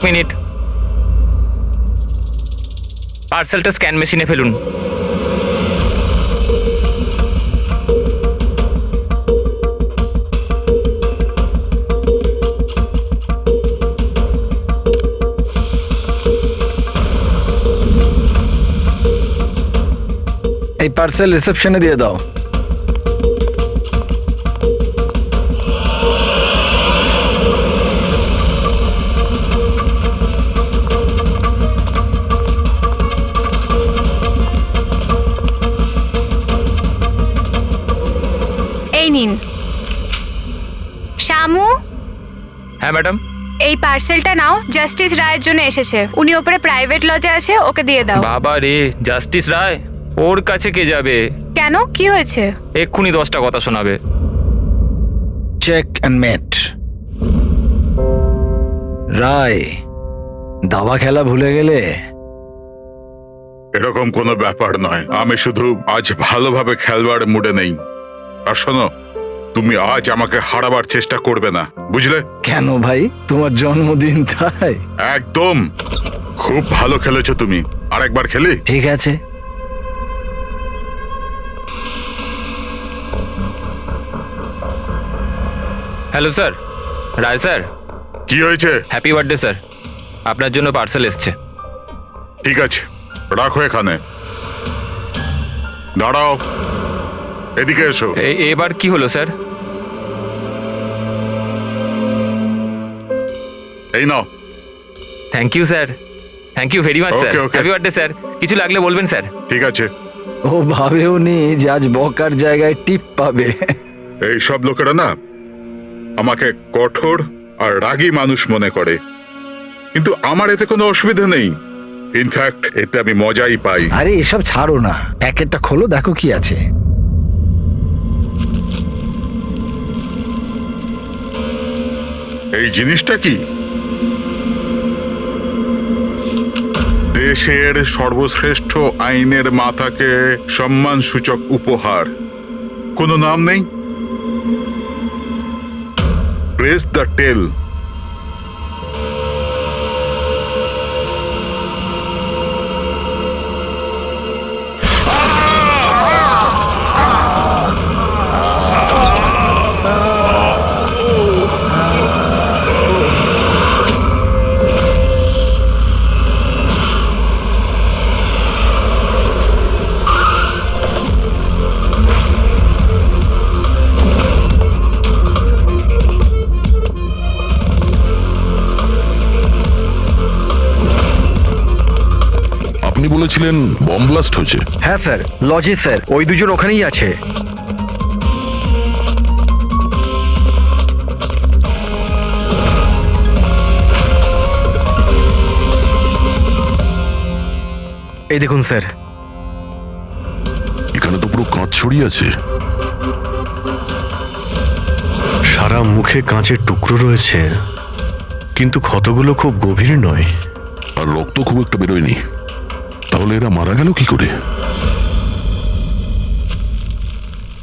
Minute, পার্সেলটা scan মেশিনে ফেলুন। এই পার্সেল রিসেপশনে দিয়ে দাও। এই নিন। শ্যামু, হ্যাঁ ম্যাডাম। এই পার্সেলটা নাও, জাস্টিস রায়ের জন্য এসেছে। উনি ওপরে প্রাইভেট লজে আছে, ওকে দিয়ে দাও। বাবা রে, জাস্টিস রায়? ওর কাছে কে যাবে? কেন, কি হয়েছে? এক্ষুনি 10টা কথা শোনাবে। চেক অ্যান্ড মেট। রায়, দাবা খেলা ভুলে গেলে? এরকম কোনো ব্যাপার নয়, আমি শুধু আজ ভালোভাবে খেলবার মুডে নেই। আর শোনো, তুমি আজ আমাকে হারাবার চেষ্টা করবে না, বুঝলে? কেন ভাই, তোমার জন্মদিন তাই? একদম। খুব ভালো খেলেছো তুমি, আরেকবার খেলি? ঠিক আছে। হ্যালো স্যার, রায় স্যার। কি হয়েছে? হ্যাপি বার্থডে স্যার, আপনার জন্য পার্সেল এসছে। ঠিক আছে, রাখো এখানে। দাঁড়াও, এদিকে এসো। এবার কি হলো স্যার? এই নাও। Thank you sir, thank you very much sir. Okay, okay. Happy birthday sir, কিছু লাগলে বলবেন স্যার। ঠিক আছে। ও ভাবেও নি যে আজ বকার জায়গায় টিপ পাবে। এই সব লোকেরা না আমাকে কঠোর আর রাগী মানুষ মনে করে, কিন্তু আমার এতে কোনো অসুবিধা নেই। ইনফ্যাক্ট এতে আমি মজাই পাই। আরে এসব ছাড়ো না, প্যাকেটটা খোলো, দেখো কি আছে। এই জিনিসটা কি? দেশের সর্বশ্রেষ্ঠ আইনের মাথাকে সম্মানসূচক উপহার। কোনো নাম নেই? প্রেস দ্য টেল। আপনি বলেছিলেন বম ব্লাস্ট হয়েছে? হ্যাঁ স্যার, লজে স্যার, ওই দুজন ওখানেই আছে। এই দেখুন স্যার। এখানে তো পুরো কাঁচ ছড়িয়ে আছে। সারা মুখে কাঁচের টুকরো রয়েছে, কিন্তু ক্ষতগুলো খুব গভীর নয়। আর রক্ত খুব একটা বেরোয়নি। তাহলে এরা মারা গেল কি করে?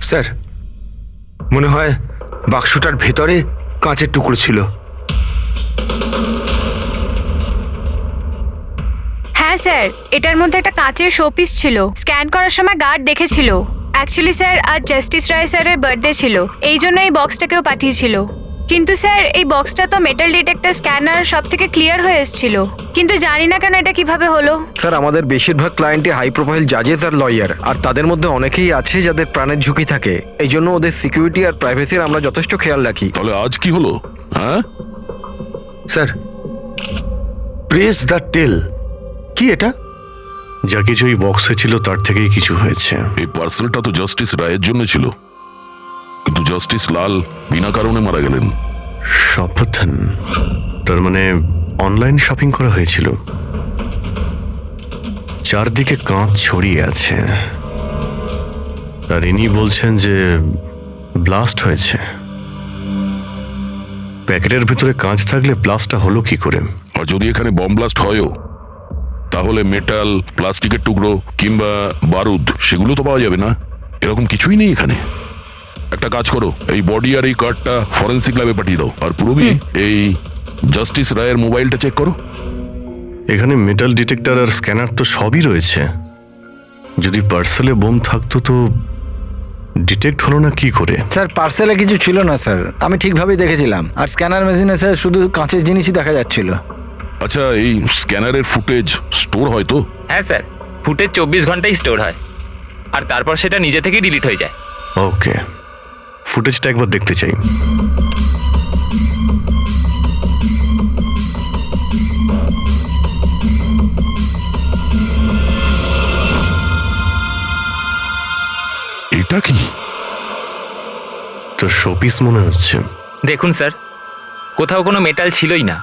স্যার, মনে হয় বাক্সটার ভেতরে কাঁচের টুকরো ছিল। হ্যাঁ স্যার, এটার মধ্যে একটা কাঁচের শোপিস ছিল। স্ক্যান করার সময় গার্ড দেখেছিল। অ্যাকচুয়ালি স্যার, আজ জাস্টিস রায় স্যারের বার্থডে ছিল, এই জন্য এই বক্সটাকেও পাঠিয়েছিল। কিন্তু স্যার, এই বক্সটা তো মেটাল ডিটেক্টর স্ক্যানার সব থেকে ক্লিয়ার হয়ে এসেছিল, কিন্তু জানি না কেন এটা কিভাবে হলো। স্যার, আমাদের বেশিরভাগ ক্লায়েন্টই হাই প্রোফাইল জাজেস আর লয়ার, আর তাদের মধ্যে অনেকেই আছে যাদের প্রাণের ঝুঁকি থাকে। এই জন্য ওদের সিকিউরিটি আর প্রাইভেসির আমরা যথেষ্ট খেয়াল রাখি। তাহলে আজ কি হলো? হ্যাঁ স্যার, প্রেস দ্য টেল, কি এটা? যা কিছু এই বক্সে ছিল তার থেকেই কিছু হয়েছে। এই পার্সেলটা তো জাস্টিস রায়ের জন্য ছিল, কিন্তু জাস্টিস লাল বিনা কারণে মারা গেলেন। সাবধান, তার মানে অনলাইন শপিং করা হয়েছিল। চারদিকে কাঁচ ছড়িয়ে আছে, আর ইনি বলছেন যে ব্লাস্ট হয়েছে। প্যাকেটের ভিতরে কাঁচ থাকলে ব্লাস্টটা হলো কি করে? আর যদি এখানে বম ব্লাস্ট হয়ও, তাহলে মেটাল, প্লাস্টিকের টুকরো কিংবা বারুদ সেগুলো তো পাওয়া যাবে না। এরকম কিছুই নেই এখানে। একটা কাজ করো, এই বডি আর এই কার্ডটা ফরেন্সিক ল্যাবে পাঠিয়ে দাও। আর পুরবি, এই জাস্টিস রায়ের মোবাইলটা চেক করো। এখানে মেটাল ডিটেক্টর আর স্ক্যানার তো সবই রয়েছে। যদি পার্সেলে বোম থাকতো তো ডিটেক্ট হলো না কি করে? স্যার পার্সেলে কিছু ছিল না স্যার, আমি ঠিকভাবেই দেখেছিলাম। আর স্ক্যানার মেশিনে স্যার শুধু কাঁচের জিনিসই দেখা যাচ্ছিল। আচ্ছা, এই স্ক্যানারের ফুটেজ স্টোর হয় তো? হ্যাঁ স্যার, ফুটেজ 24 ঘন্টায় স্টোর হয় আর তারপর সেটা নিজে থেকেই ডিলিট হয়ে যায়। ওকে, ফুটেজটা একবার দেখতে চাই। এটা কি? তো শোপিস মনে হচ্ছে। দেখুন স্যার, কোথাও কোনো মেটাল ছিলই না,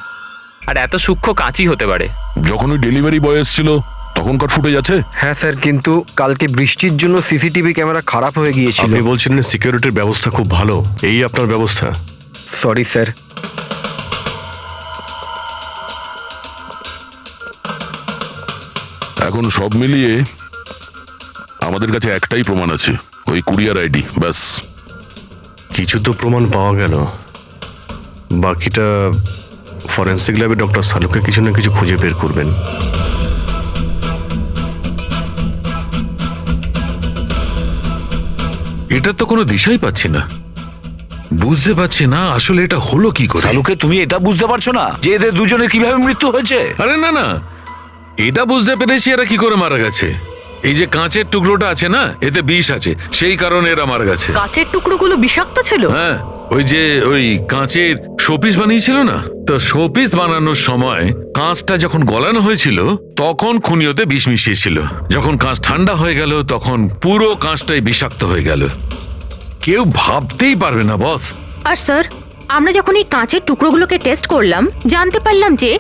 আর এত সূক্ষ্ম কাঁচি হতে পারে? যখন ওই ডেলিভারি বয় এসেছিল তখনকার ফুটেজ আছে? হ্যাঁ স্যার, কিন্তু কালকে বৃষ্টির জন্য সিসিটিভি ক্যামেরা খারাপ হয়ে গিয়েছিল। আপনি বলছিলেন সিকিউরিটির ব্যবস্থা খুব ভালো, এই আপনার ব্যবস্থা? Sorry sir. এখন সব মিলিয়ে আমাদের কাছে একটাই প্রমাণ আছে, ওই কুরিয়ার আইডি, ব্যাস। কিছু তো প্রমাণ পাওয়া গেল, বাকিটা ফরেন্সিক ল্যাবে ডক্টর সালুকে কিছু না কিছু খুঁজে বের করবেন। এটা তো কোনো দিশাই পাচ্ছি না, বুঝতে পারছি না আসলে এটা হলো কি করে। শালুকে তুমি এটা বুঝতে পারছো না যে এদের দুজনের কিভাবে মৃত্যু হয়েছে? আরে না না, এটা বুঝতে পেরেছি এরা কি করে মারা গেছে। এই যে কাঁচের টুকরোটা আছে না, এতে বিষ আছে, সেই কারণে এরা মারা গেছে। কাঁচের টুকরোগুলো বিষাক্ত ছিল? হ্যাঁ, ওই কাঁচের শোপিস বানিয়েছিল না, তো শোপিস বানানোর সময় কাঁচটা যখন গলানো হয়েছিল তখন খুনিওতে বিষ মিশিয়েছিল। যখন কাঁচ ঠান্ডা হয়ে গেল তখন পুরো কাঁচটাই বিষাক্ত হয়ে গেল। কেউ ভাবতেই পারবে না বস। আর স্যার, আমরা যখন এই কাঁচের টুকরোগুলোকে টেস্ট করলাম জানতে পারলাম যে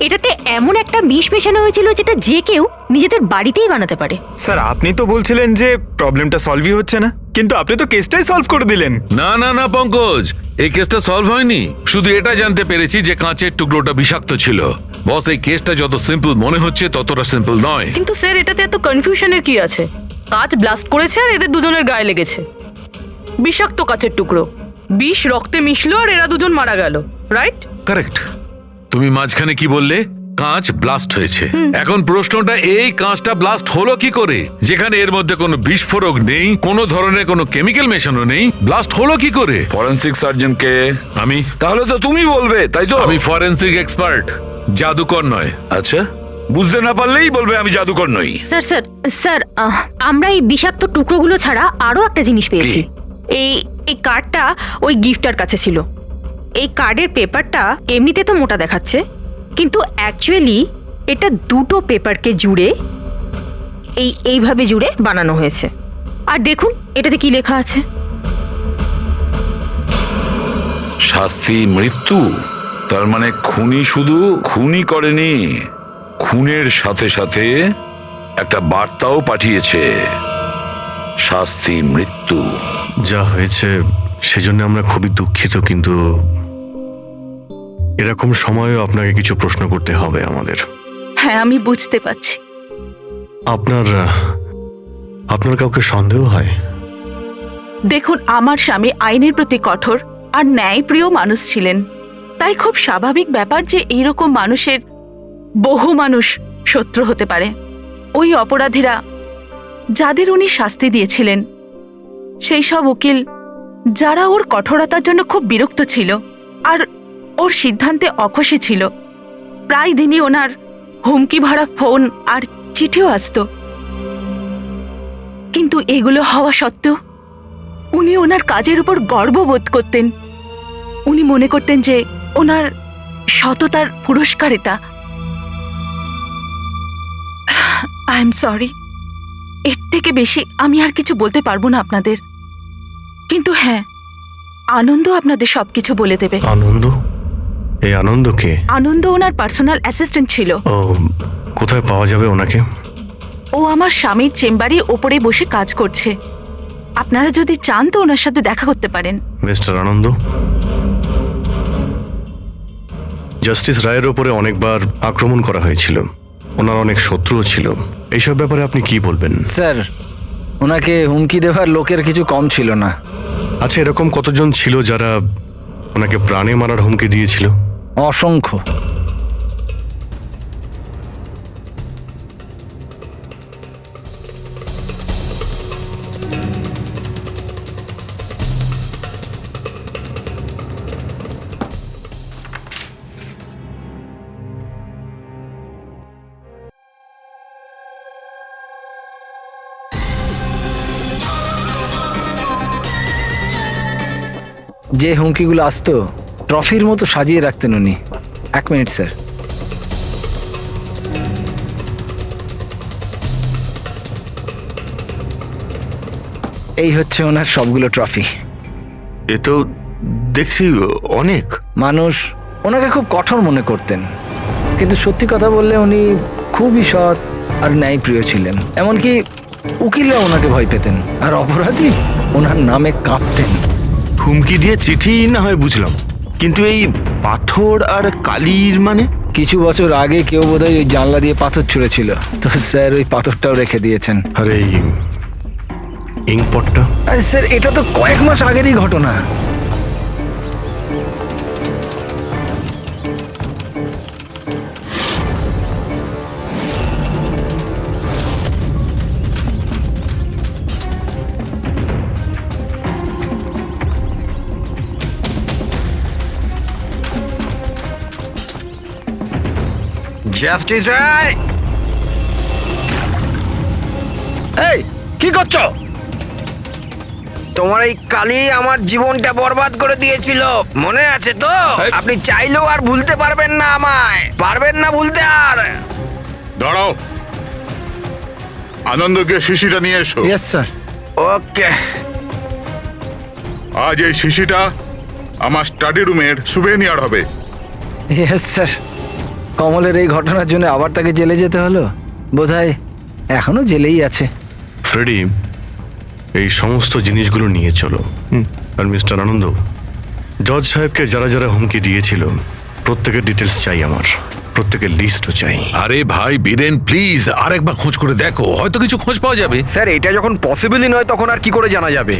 এটাতে এমন একটা বিষ মেশানো হয়েছিল যেটা যে কেউ নিজেদের বাড়িতেই বানাতে পারে। স্যার আপনি তো বলছিলেন যে প্রবলেমটা সলভই হচ্ছে না, কিন্তু আপনি তো কেসটাই সলভ করে দিলেন। না না না পঙ্কজ, এই কেসটা সলভ হয়নি। শুধু এটা জানতে পেরেছি যে কাঁচের টুকরোটা বিষাক্ত ছিল। বস, এই কেসটা যত সিম্পল মনে হচ্ছে ততটা সিম্পল নয়। কিন্তু স্যার, এটাতে এত কনফিউশনের কি আছে? কাঁচ ব্লাস্ট করেছে আর এদের দুজনের গায়ে লেগেছে। বিষাক্ত কাঁচের টুকরো, বিষ রক্তে মিশলো আর এরা দুজন মারা গেল, রাইট? কারেক্ট। তুমি মাঝখানে কি বললে? কাঁচ ব্লাস্ট হয়েছে। এখন প্রশ্নটা, এই কাঁচটা ব্লাস্ট হলো কি করে? যেখানে এর মধ্যে কোনো বিস্ফোরক নেই, কোনো ধরনের কোনো কেমিক্যাল মেশানো নেই, ব্লাস্ট হলো কি করে? ফরেনসিক সার্জনকে? আমি? তাহলে তো তুমি বলবে, তাই তো? আমি ফরেনসিক এক্সপার্ট, জাদুকর নয়। আচ্ছা, বুঝতে না পারলেই বলবে আমি জাদুকর নই। স্যার স্যার স্যার, আমরা এই বিষাক্ত টুকরোগুলো ছাড়া আরো একটা জিনিস পেয়েছি। এই কার্ডটা ওই গিফটার কাছে ছিল। এই কার্ডের পেপারটা এমনিতে তো মোটা দেখাচ্ছে, কিন্তু অ্যাকচুয়ালি এটা দুটো পেপারকে জুড়ে এইভাবে জুড়ে বানানো হয়েছে। আর দেখুন এটাতে কি লেখা আছে। শাস্তি মৃত্যু। তার মানে খুনি শুধু খুনি করেনি, খুনের সাথে সাথে একটা বার্তাও পাঠিয়েছে, শাস্তি মৃত্যু। যা হয়েছে সেজন্য আমরা খুবই দুঃখিত, কিন্তু এরকম সময়ও আপনাকে কিছু প্রশ্ন করতে হবে আমাদের। হ্যাঁ, আমি বুঝতে পারছি। আপনার কাউকে সন্দেহ হয়? দেখুন, আমার স্বামী আইনের প্রতি কঠোর আর ন্যায়প্রিয় মানুষ ছিলেন, তাই খুব স্বাভাবিক ব্যাপার যে এইরকম মানুষের বহু মানুষ শত্রু হতে পারে। ওই অপরাধীরা যাদের উনি শাস্তি দিয়েছিলেন, সেই সব উকিল যারা ওর কঠোরতার জন্য খুব বিরক্ত ছিল আর ওর সিদ্ধান্তে অখুশি ছিল, প্রায় দিনই ওনার হুমকি ভরা ফোন আর চিঠিও আসতো। কিন্তু এগুলো হওয়া সত্ত্বেও উনি ওনার কাজের উপর গর্ববোধ করতেন। উনি মনে করতেন যে ওনার সততার পুরস্কার এটা। আই এম সরি, এর থেকে বেশি আমি আর কিছু বলতে পারবো না আপনাদের। কিন্তু হ্যাঁ, আনন্দ আপনাদের সবকিছু বলে দেবে। আনন্দ? এই আনন্দ কে? আনন্দ ওনার পার্সোনাল অ্যাসিস্ট্যান্ট ছিল। ও, কোথায় পাওয়া যাবে ওনাকে? ও আমার স্বামীর চেম্বারে ওপরে বসে কাজ করছে। আপনারা যদি চান তো ওনার সাথে দেখা করতে পারেন। মিস্টার আনন্দ, জাস্টিস রায়ের ওপরে অনেকবার আক্রমণ করা হয়েছিল, ওনার অনেক শত্রুও ছিল। এইসব ব্যাপারে আপনি কি বলবেন? স্যার, ওনাকে হুমকি দেওয়ার লোকের কিছু কম ছিল না। আচ্ছা, এরকম কতজন ছিল যারা ওনাকে প্রাণে মারার হুমকি দিয়েছিল? অসংখ্য। যে হুমকিগুলো আসতো ট্রফির মতো সাজিয়ে রাখতেন উনি। 1 মিনিট স্যার। এই হচ্ছে ওনার সবগুলো ট্রফি। এ তো দেখছি অনেক। মানুষ ওনাকে খুব কঠোর মনে করতেন, কিন্তু সত্যি কথা বললে উনি খুবই সৎ আর ন্যায়প্রিয় ছিলেন। এমনকি উকিলরা ওনাকে ভয় পেতেন, আর অপরাধী ওনার নামে কাঁপতেন। হুমকি দিয়ে চিঠি না হয় বুঝলাম, কিন্তু এই পাথর আর কালির মানে? কিছু বছর আগে কেউ বোধহয় ওই জানলা দিয়ে পাথর ছুঁড়েছিল, তো স্যার ওই পাথরটাও রেখে দিয়েছেন। আর এই ইঙ্কপটটা? আরে স্যার, এটা তো কয়েক মাস আগেরই ঘটনা। জাস্টিস রায়, এই কি করছো? তোমার এই কালি আমার জীবনটা বরবাদ করে দিয়েছিল, মনে আছে তো? আপনি চাইলেও আর ভুলতে পারবেন না, আমায় পারবেন না ভুলতে আর। দাঁড়াও, আনন্দকে শিশিটা নিয়ে এসো। Yes sir. ওকে। আজ এই শিশিটা আমার স্টাডি রুমের সুভেনিয়ার হবে। Yes sir. কমলের এই ঘটনার জন্য আবার তাকে জেলে যেতে হলো, বোধহয় এখনো জেলেই আছে। ফ্রেডি, এই সমস্ত জিনিসগুলো নিয়ে চলো। আর মিস্টার আনন্দ, জজ সাহেবকে যারা যারা হুমকি দিয়েছিল প্রত্যেকের ডিটেলস চাই আমার, প্রত্যেকের লিস্টও চাই। আরে ভাই বীরেন, প্লিজ আরেকবার খোঁজ করে দেখো, হয়তো কিছু খোঁজ পাওয়া যাবে। স্যার, এটা যখন পসিবলই নয় তখন আর কি করে জানা যাবে?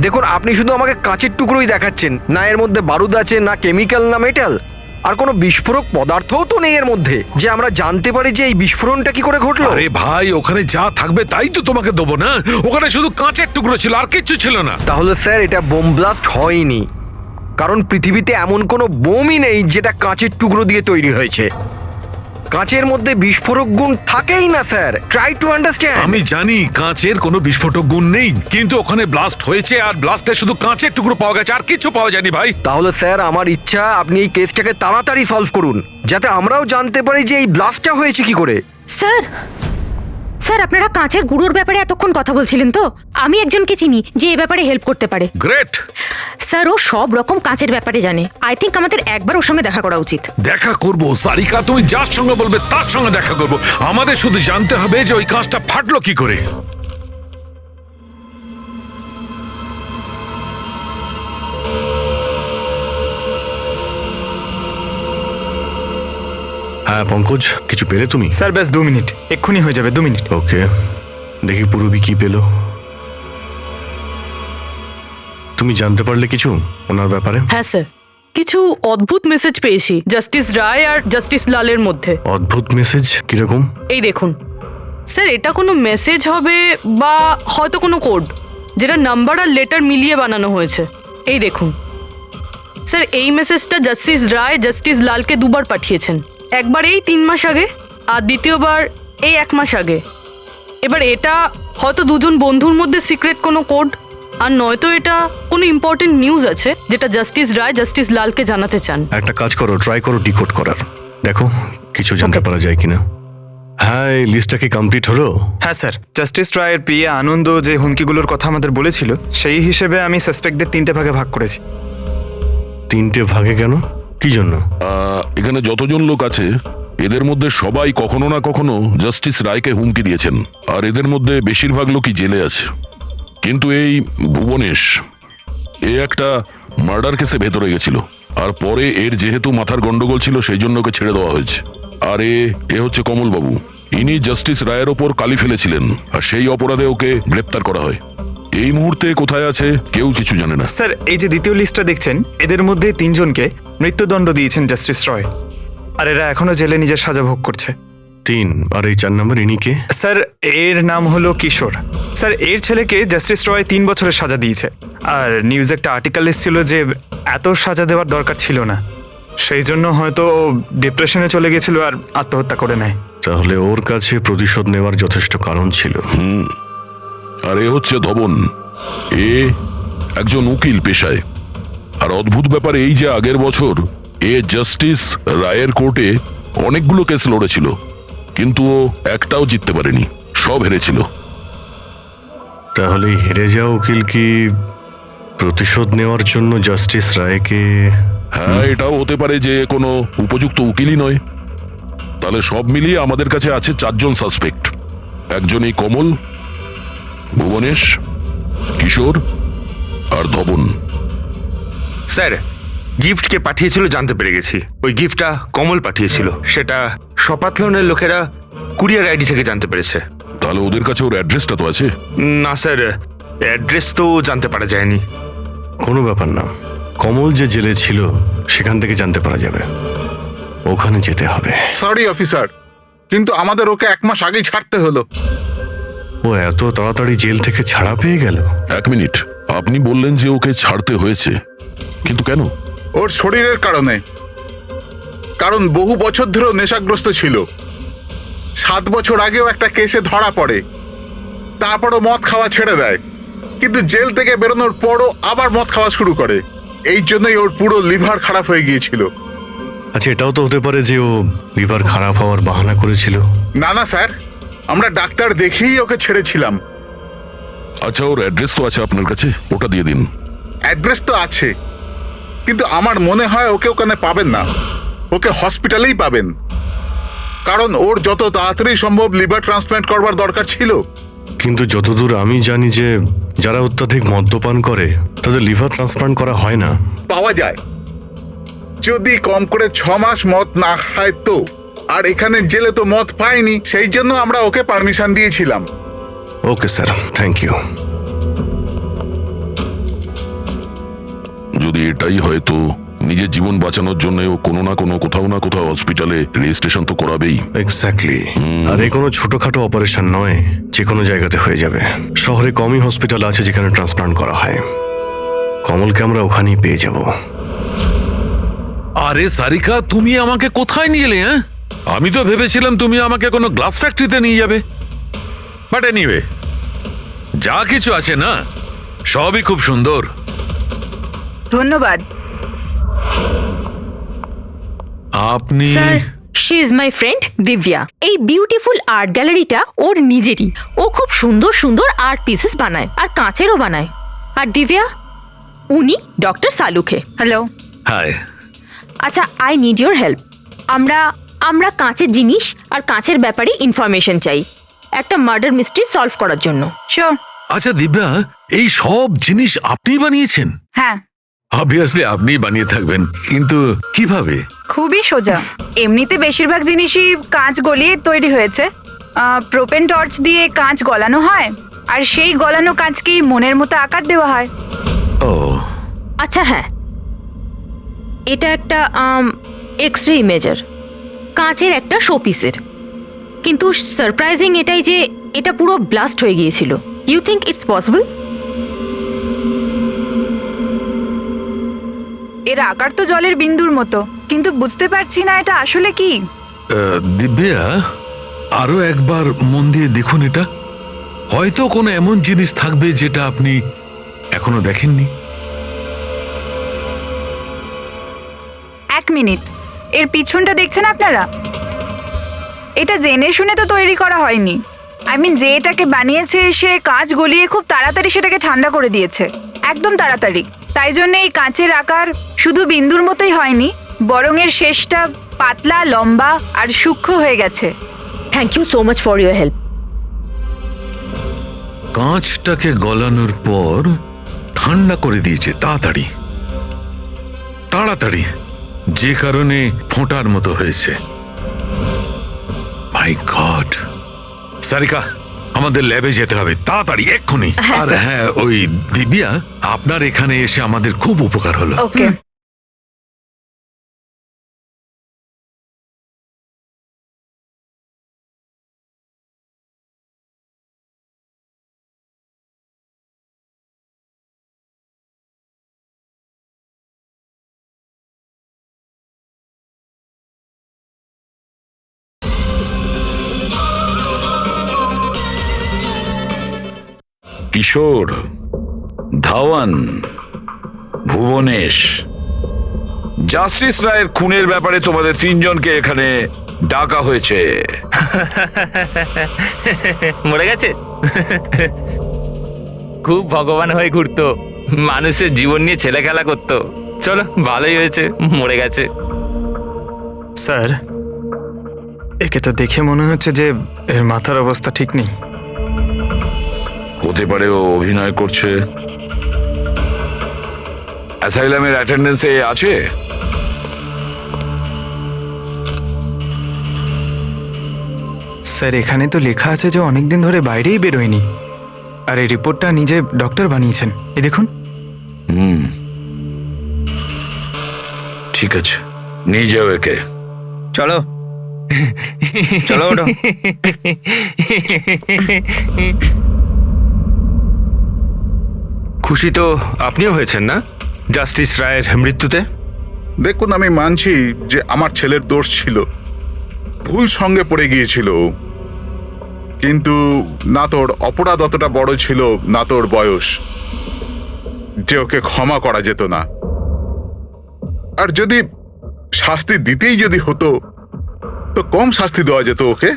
দেখুন, আপনি শুধু আমাকে কাঁচের টুকরোই দেখাচ্ছেন, না এর মধ্যে বারুদ আছে, না কেমিক্যাল, না মেটাল, আর কোনো বিস্ফোরক পদার্থও তো নেই এর মধ্যে, যে আমরা জানতে পারি যে এই বিস্ফোরণটা কি করে ঘটলো। আরে ভাই, ওখানে যা থাকবে তাই তো তোমাকে দেবো না? ওখানে শুধু কাঁচের টুকরো ছিল, আর কিচ্ছু ছিল না। তাহলে স্যার এটা বোম ব্লাস্ট হয়নি, কারণ পৃথিবীতে এমন কোনো বোমই নেই যেটা কাঁচের টুকরো দিয়ে তৈরি হয়েছে। কাঁচের মধ্যে বিস্ফোরক গুণ থাকেই না স্যার, ট্রাই টু আন্ডারস্ট্যান্ড। আমি জানি কাঁচের কোনো বিস্ফোটক গুণ নেই, কিন্তু ওখানে ব্লাস্ট হয়েছে, আর ব্লাস্টে শুধু কাঁচের টুকরো পাওয়া গেছে, আর কিছু পাওয়া যায়নি ভাই। তাহলে স্যার আমার ইচ্ছা আপনি এই কেসটাকে তাড়াতাড়ি সলভ করুন, যাতে আমরাও জানতে পারি যে এই ব্লাস্টটা হয়েছে কি করে। স্যার, স্যার আপনারা কাঁচের গুঁড়োর ব্যাপারে এতক্ষণ কথা বলছিলেন তো? আমি একজনকে চিনি যে এ ব্যাপারে হেল্প করতে পারে। গ্রেট। স্যার, ও সব রকম কাঁচের ব্যাপারে জানে। আই থিঙ্ক আমাদের একবার ওর সঙ্গে দেখা করা উচিত। দেখা করবো সারিকা, তুমি যার সঙ্গে বলবে তার সঙ্গে দেখা করবো। আমাদের শুধু জানতে হবে যে ওই কাঁচটা ফাটলো কি করে। হ্যাঁ পঙ্কজ, কিছু পেলে তুমি? স্যার ব্যাস 2 মিনিট, এক্ষুনি হয়ে যাবে, 2 মিনিট। ওকে, দেখি পূরবী কি পেলো। তুমি জানতে পারলে কিছু ওনার ব্যাপারে? হ্যাঁ স্যার, কিছু অদ্ভুত মেসেজ পেয়েছি জাস্টিস রায় আর জাস্টিস লালের মধ্যে। অদ্ভুত মেসেজ? কিরকম? এই দেখুন স্যার, এটা কোনো মেসেজ হবে বা হয়তো কোনো কোড, যেটা নাম্বার আর লেটার মিলিয়ে বানানো হয়েছে। এই দেখুন স্যার, এই মেসেজটা জাস্টিস রায় জাস্টিস লালকে 2 বার পাঠিয়েছেন। একবার এই 3 মাস আগে, আর দ্বিতীয়বার এই 1 মাস আগে। এবার এটা হয়তো দুজন বন্ধুর মধ্যে সিক্রেট কোনো কোড, আর নয়তো এটা কোনো ইম্পর্টেন্ট নিউজ আছে যেটা জাস্টিস রায় জাস্টিস লালকে জানাতে চান। একটা কাজ করো, ট্রাই করো ডিকোড করার, দেখো কিছু জানতে পারা যায় কিনা। হ্যাঁ, এই লিস্টটা কি কমপ্লিট হলো? হ্যাঁ স্যার, জাস্টিস রায়ের পিএ আনন্দ যে হুমকিগুলোর কথা আমাদের বলেছিল, সেই হিসেবে আমি সাসপেক্টদের 3টে ভাগে ভাগ করেছি। 3টে ভাগে কেন, কি জন্য? এখানে যতজন লোক আছে এদের মধ্যে সবাই কখনো না কখনো জাস্টিস রায়কে হুমকি দিয়েছেন, আর এদের মধ্যে বেশিরভাগ লোকই জেলে আছে। কিন্তু এই ভুবনেশ, এ একটা মার্ডার কেসে ভেতরে গেছিল, আর পরে এর যেহেতু মাথার গন্ডগোল ছিল সেই জন্য ওকে ছেড়ে দেওয়া হয়েছে। আর এ হচ্ছে কমলবাবু, ইনি জাস্টিস রায়ের ওপর কালি ফেলেছিলেন, আর সেই অপরাধে ওকে গ্রেপ্তার করা হয়। এই মুহূর্তে কোথায় আছে কেউ কিছু জানে না। স্যার, এই যে দ্বিতীয় লিস্টটা দেখছেন, এদের মধ্যে 3জনকে মৃত্যুদণ্ড দিয়েছেন জাস্টিস রয়, আর এরা এখনো জেলে নিজের সাজা ভোগ করছে। 3 আর এই 4 নম্বর ইনি কে? স্যার এর নাম হলো কিশোর। স্যার এর ছেলেকে জাস্টিস রয় 3 বছরের সাজা দিয়েছে, আর নিউজে একটা আর্টিকেল এসেছিল যে এত সাজা দেওয়ার দরকার ছিল না, সেই জন্য হয়তো ডিপ্রেশনে চলে গেছিল আর আত্মহত্যা করে নেয়। তাহলে ওর কাছে প্রতিশোধ নেওয়ার যথেষ্ট কারণ ছিল। আর এ হচ্ছে ধবন, এ একজন উকিল পেশায়। আর অদ্ভুত ব্যাপার এই যে আগের বছর এ জাস্টিস রায়ের কোর্টে অনেকগুলো কেস লড়েছিল, কিন্তু ও একটাও জিততে পারেনি, সব হেরেছিল। তাহলে হেরে যাওয়া উকিল কি প্রতিশোধ নেওয়ার জন্য জাস্টিস রায়কে? হ্যাঁ, এটাও হতে পারে যে কোনো উপযুক্ত উকিলই নয়। তাহলে সব মিলিয়ে আমাদের কাছে আছে 4 জন সাসপেক্ট। একজনই কমল, ভুবনেশ, কিশোর আর ধবন। স্যার গিফটকে পাঠিয়েছিল জানতে পেরে গেছি। ওই গিফটটা কমল পাঠিয়েছিল, সেটা শপাথলনের লোকেরা কুরিয়ার আইডি থেকে জানতে পেরেছে। তাহলে ওদের কাছে ওর অ্যাড্রেসটা তো আছে? না স্যার, অ্যাড্রেস তো জানতে পারা যায়নি। কোনো ব্যাপার না, কমল যে জেলে ছিল সেখান থেকে জানতে পারা যাবে। ওখানে যেতে হবে। সরি অফিসার, কিন্তু আমাদের ওকে 1 মাস আগেই ছাড়তে হলো। ও এত তাড়াতাড়ি জেল থেকে ছাড়া পেয়ে গেল? 1 মিনিট, আপনি বললেন যে ওকে ছাড়তে হয়েছে, কিন্তু কেন? ওর শরীরের কারণে। কারণ বহু বছর ধরেও নেশাগ্রস্ত ছিল। 7 বছর আগেও একটা কেসে ধরা পড়ে, তারপরও মদ খাওয়া ছেড়ে দেয়, কিন্তু জেল থেকে বেরোনোর পরও আবার মদ খাওয়া শুরু করে। এই জন্যই ওর পুরো লিভার খারাপ হয়ে গিয়েছিল। আচ্ছা, এটাও তো হতে পারে যে ও লিভার খারাপ হওয়ার বাহানা করেছিল। না না স্যার, আমরা ডাক্তার দেখেই ওকে ছেড়েছিলাম। আচ্ছা, ওর অ্যাড্রেস তো আছে আপনার কাছে, ওটা দিয়ে দিন। অ্যাড্রেস তো আছে, কিন্তু আমার মনে হয় ওকে ওখানে পাবেন না, ওকে হসপিটালেই পাবেন। কারণ ওর যত তাড়াতাড়ি সম্ভব লিভার ট্রান্সপ্ল্যান্ট করবার দরকার ছিল। কিন্তু যতদূর আমি জানি যে যারা অত্যাধিক মদ্যপান করে তাদের লিভার ট্রান্সপ্লান্ট করা হয় না। পাওয়া যায়, যদি কম করে 6 মাস মদ না খায় তো। আর এখানে জেলে তো মদ পায়নি, সেই জন্য আমরা ওকে পারমিশন দিয়েছিলাম। Okay sir, thank you. যদি এটাই হয় তো নিজের জীবন বাঁচানোর জন্য ও কোনো না কোনো কোথাও না কোথাও হসপিটালে রেজিস্ট্রেশন তো করাবেই। এক্স্যাক্টলি। আর এই কোনো ছোটখাটো অপারেশন নয়, যে কোনো জায়গাতে হয়ে যাবে। শহরে কমই হসপিটাল আছে যেখানে ট্রান্সপ্লান্ট করা হয়। কমলকে আমরা ওখানেই পেয়ে যাব। আরে সারিকা, তুমি আমাকে কোথায় নিয়ে এলে? হ্যাঁ, আমি তো ভেবেছিলাম তুমি আমাকে কোনো গ্লাস ফ্যাক্টরিতে নিয়ে যাবে। বাট এনিওয়ে, যা কিছু আছে না সবই খুব সুন্দর। ধন্যবাদ। আপনি? Sir, she is my friend Divya. এই বিউটিফুল আর্ট গ্যালারিটা ওর নিজেরই। ও খুব সুন্দর সুন্দর আর্ট পিসেস বানায়, আর কাঁচেরও বানায়। আর দিব্যা, উনি ডক্টর সালুখে। হ্যালো। হাই। আচ্ছা, আই নিড ইয়োর হেল্প। আমরা কাঁচের জিনিস আর কাঁচের ব্যাপারে ইনফরমেশন চাই একটা মার্ডার মিস্ট্রি সলভ করার জন্য। শিওর। আচ্ছা দিব্যা, এই সব জিনিস আপনি বানিয়েছেন? হ্যাঁ। অবভিয়াসলি আপনি বানিয়ে থাকবেন, কিন্তু কিভাবে? খুবই সোজা। এমনিতে বেশিরভাগ জিনিসই কাঁচ গলিয়ে তৈরি হয়েছে। প্রোপেন টর্চ দিয়ে কাঁচ গলানো হয়, আর সেই গলানো কাঁচকেই মনের মতো আকার দেওয়া হয়। ও আচ্ছা, হ্যাঁ, এটা একটা এক্স রে ইমেজার, কাঁচের একটা শোপিসের। কিন্তু সারপ্রাইজিং এটাই যে এটা পুরো ব্লাস্ট হয়ে গিয়েছিল। You think it's possible? এর আকার তো জলের বিন্দুর মতো, কিন্তু বুঝতে পারছি না এটা আসলে কি। দিব্যা, আরো একবার মন দিয়ে দেখুন এটা। হয়তো কোনো এমন জিনিস থাকবে যেটা আপনি এখনো দেখেননি। 1 মিনিট, এর পিছনটা দেখছেন আপনারা? এটা জেনে শুনে তো তৈরি করা হয়নি। আই মিন, যে এটাকে বানিয়েছে সে কাঁচ গলিয়ে খুব তাড়াতাড়ি সেটাকে ঠান্ডা করে দিয়েছে, একদম তাড়াতাড়ি। তাই জন্য এই কাঁচের আকার শুধু বিন্দুর মতোই হয়নি, বরং এর শেষটা পাতলা, লম্বা আর সূক্ষ্ম হয়ে গেছে। Thank you so much for your help. কাঁচটাকে গলানোর পর ঠান্ডা করে দিয়েছে তাড়াতাড়ি তাড়াতাড়ি, যে কারণে ফোঁটার মতো হয়েছে। মাই গড! সারিকা, আমাদের ল্যাবে যেতে হবে তাড়াতাড়ি, এক্ষুনি। আর হ্যাঁ, ওই দিব্যা, আপনার এখানে এসে আমাদের খুব উপকার হলো। ওকে। কিশোর, ধাওয়ান, ভুবনেশ, জাস্টিস রায়ের খুনের ব্যাপারে তোমাদের তিনজনকে এখানে ডাকা হয়েছে। মরে গেছে। খুব ভগবান হয়ে ঘুরতো, মানুষের জীবন নিয়ে ছেলে খেলা করতো। চলো, ভালোই হয়েছে মরে গেছে। স্যার, একে তো দেখে মনে হচ্ছে যে এর মাথার অবস্থা ঠিক নেই। হতে পারে ও অভিনয় করছে। অ্যাসাইলামের অ্যাটেন্ডেন্সে আছে? স্যার, এখানে তো লেখা আছে যে অনেকদিন ধরে বাইরেই বেরোয়নি, আর এই রিপোর্টটা নিজে ডক্টর বানিয়েছেন। এই দেখুন। ঠিক আছে, নিয়ে যাও একে। চলো চলো ওঠো। খুশি তো আপনিও হয়েছেন না জাস্টিস রায়ের মৃত্যুতে? দেখুন, আমি মানছি যে আমার ছেলের দোষ ছিল, ভুল সঙ্গে পড়ে গিয়েছিল ও। কিন্তু না তোর অপরাধ অতটা বড় ছিল, না তোর বয়স, যে ওকে ক্ষমা করা যেত না। আর যদি শাস্তি দিতেই যদি হতো তো কম শাস্তি দেওয়া যেত ওকে।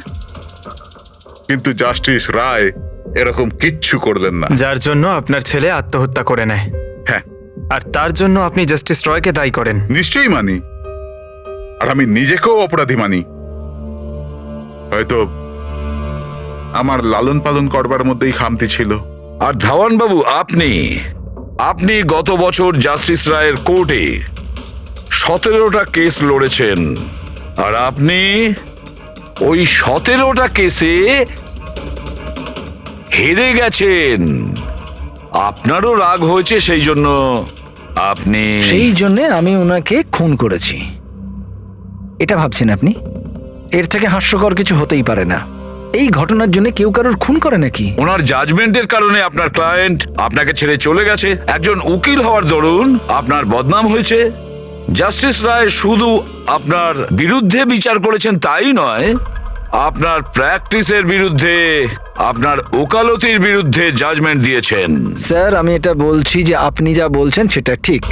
কিন্তু জাস্টিস রায় এরকম কিচ্ছু করলেন না। যার জন্য আপনার ছেলে আত্মহত্যা করে নেয়, হ্যাঁ, আর তার জন্য আপনি জাস্টিস রয়কে দায়ী করেন। নিশ্চয়ই মানি, আর আমি নিজেকেও অপরাধী মানি। হয়তো আমার লালন পালন করবার মধ্যেই খামতি ছিল। আর ধাওয়ান বাবু, আপনি গত বছর জাস্টিস রায়ের কোর্টে 17টা কেস লড়েছেন, আর আপনি ওই 17টা কেসে হেরে গেছেন। আপনারও রাগ হয়েছে, সেই জন্য আমি ওনাকে খুন করেছি, এটা ভাবছেন আপনি? এর থেকে হাস্যকর কিছু হতেই পারে না। এই ঘটনার জন্য কেউ কারোর খুন করে নাকি? ওনার জাজমেন্টের কারণে আপনার ক্লায়েন্ট আপনাকে ছেড়ে চলে গেছে। একজন উকিল হওয়ার দরুন আপনার বদনাম হয়েছে। জাস্টিস রায় শুধু আপনার বিরুদ্ধে বিচার করেছেন তাই নয়, আপনার প্র্যাকটিসের বিরুদ্ধে, আপনার ওকালতির বিরুদ্ধে জাজমেন্ট দিয়েছেন। স্যার, আমি এটা বলছি যে আপনি যা বলছেন সেটা ঠিক,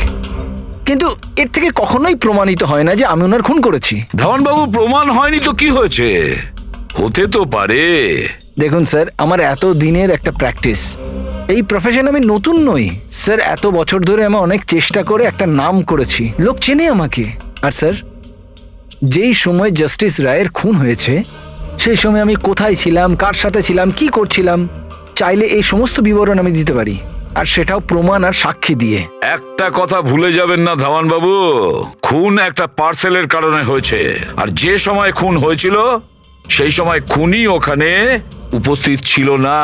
কিন্তু এর থেকে কখনোই প্রমাণিত হয় না যে আমি ওনার খুন করেছি। ধাওয়ানবাবু, প্রমাণ হয়নি তো কি হয়েছে? হতে তো পারে। দেখুন স্যার, আমার এত দিনের একটা প্র্যাকটিস, এই প্রফেশন আমি নতুন নই স্যার। এত বছর ধরে আমি অনেক চেষ্টা করে একটা নাম করেছি, লোক চেনে আমাকে। আর স্যার, যেই সময় জাস্টিস রায়ের খুন হয়েছে সেই সময় আমি কোথায় ছিলাম, কার সাথে ছিলাম, কি করছিলাম, চাইলে এই সমস্ত বিবরণ আমি দিতে পারি, আর সেটাও প্রমাণ আর সাক্ষী দিয়ে। একটা কথা ভুলে যাবেন না ধাওয়ানবাবু, খুন একটা পার্সেলের কারণে হয়েছে, আর যে সময় খুন হয়েছিল সেই সময় খুনি ওখানে উপস্থিত ছিল না।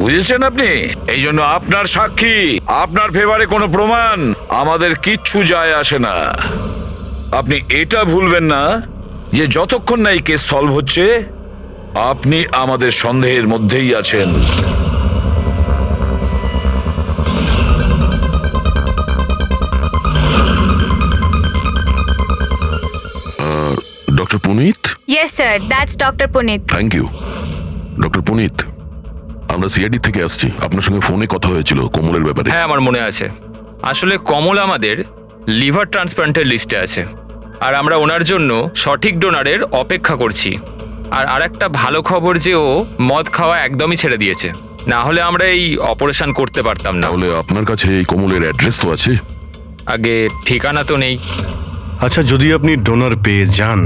বুঝেছেন আপনি? এই জন্য আপনার সাক্ষী, আপনার ফেভারে কোনো প্রমাণ আমাদের কিচ্ছু যায় আসে না। আপনি এটা ভুলবেন না যে যতক্ষণ না এই কেস সলভ হচ্ছে আপনি আমাদের সন্দেহের মধ্যেই আছেন। Doctor Punit? Yes sir, that's doctor Punit. Thank you. Doctor Punit, আমরা সিআইডি থেকে আসছি, আপনার সঙ্গে ফোনে কথা হয়েছিল কোমলের ব্যাপারে। হ্যাঁ, আমার মনে আছে। আসলে কমল আমাদের লিভার ট্রান্সপ্লান্টের লিস্টে আছে, আর আমরা ওনার জন্য সঠিক ডোনারের অপেক্ষা করছি। আর আরেকটা ভালো খবর যে ও মদ খাওয়া একদমই ছেড়ে দিয়েছে, না হলে আমরা এই অপারেশন করতে পারতাম না। তাহলে আপনার কাছে এই কোমলের অ্যাড্রেস তো আছে? আগে ঠিকানা তো নেই। আচ্ছা, যদি আপনি ডোনার পেয়ে যান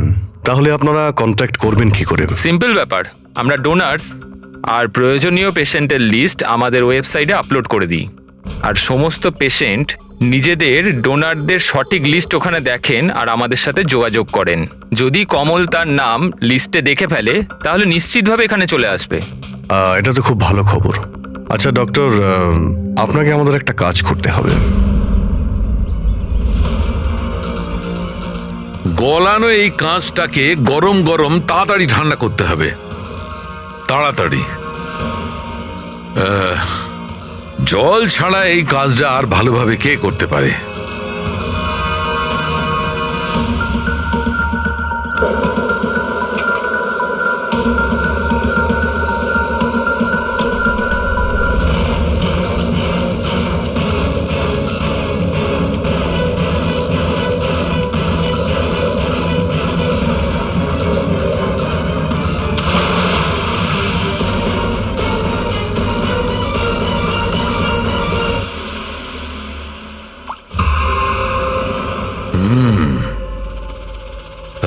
তাহলে আপনারা কন্ট্যাক্ট করবেন কি করে? সিম্পল ব্যাপার, আমরা ডোনার্স আর প্রয়োজনীয় পেশেন্টের লিস্ট আমাদের ওয়েবসাইটে আপলোড করে দিই, আর সমস্ত পেশেন্ট নিজেদের ডোনারদের সঠিক লিস্ট ওখানে দেখেন আর আমাদের সাথে যোগাযোগ করেন। যদি কমল তার নাম লিস্টে দেখে ফেলে তাহলে নিশ্চিতভাবে এখানে চলে আসবে। এটা তো খুব ভালো খবর। আচ্ছা ডক্টর, আপনাকে আমাদের একটা কাজ করতে হবে। গলানো এই কাঁচটাকে গরম গরম তাড়াতাড়ি ঠান্ডা করতে হবে, তাড়াতাড়ি। জল ছাড়া এই কাজটা আর ভালোভাবে কে করতে পারে?